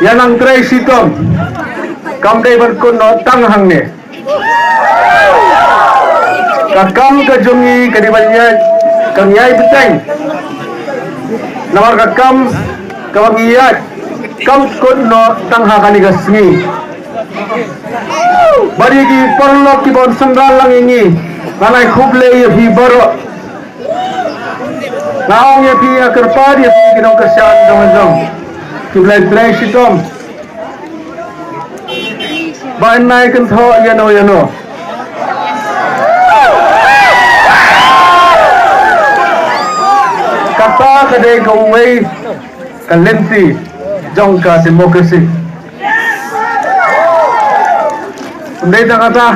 Yan ang tray sitom. Kamday berkun no tang hang ne. Kakam ka jungi kadibalnya kangyay beteng. Namar kakam kawangiyat kam kun no tang hakani gasngi. Bari ki perlo ki bon sanggal lang ingi. Nanay kuble ye hi baro. Naong ye pi akarpad ye pi kinong kasyan dong. Kiblay tray sitom. Bain nai kan tho yano. Kata kadai gawai kalenti jong ka demokrasi. Sundai ta kata.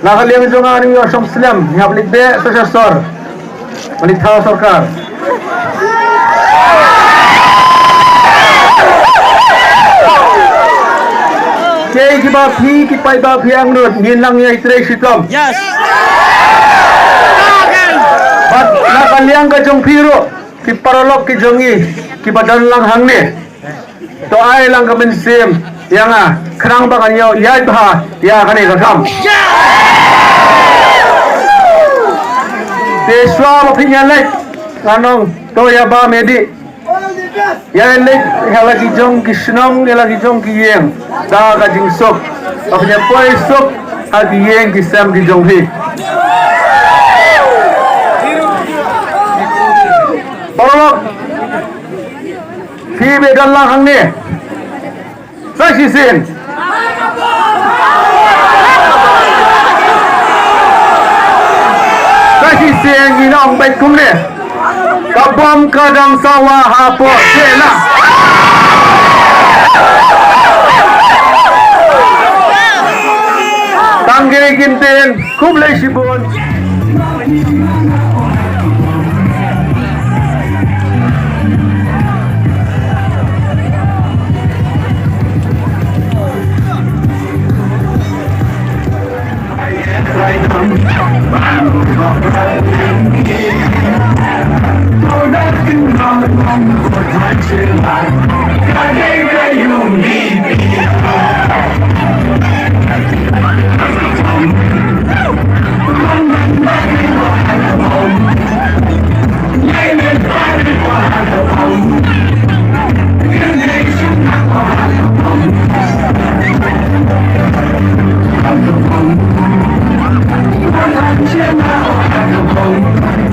Nakaliang jong ani yo som Islam ngablik be sosor. Balik thaw sarkar. Kay ki ba phi ki pai ba phi ang rut ngin lang ye itre sitom. Yes. Bat nakaliang ka jong phiro ki parolok ki jongi ki badan lang hang ne. To ai lang ka mensim yang khrang ba kanyo yai ba ya kane ka kam. Deswa ma phinya lek kanong to ya ba medi. Yan lek halagi jong kisnong halagi jong kiyeng da ka jingsok apnya poi sok agi yeng kisam ki jong hi Polok Fi be dalang hang ne Sashi sin Sashi sin ginong baik kum ne Kabom kadang sawah hapo sela Tangge ginten kublai sibon Hãy subscribe cho kênh Ghiền Mì Gõ để không bỏ lỡ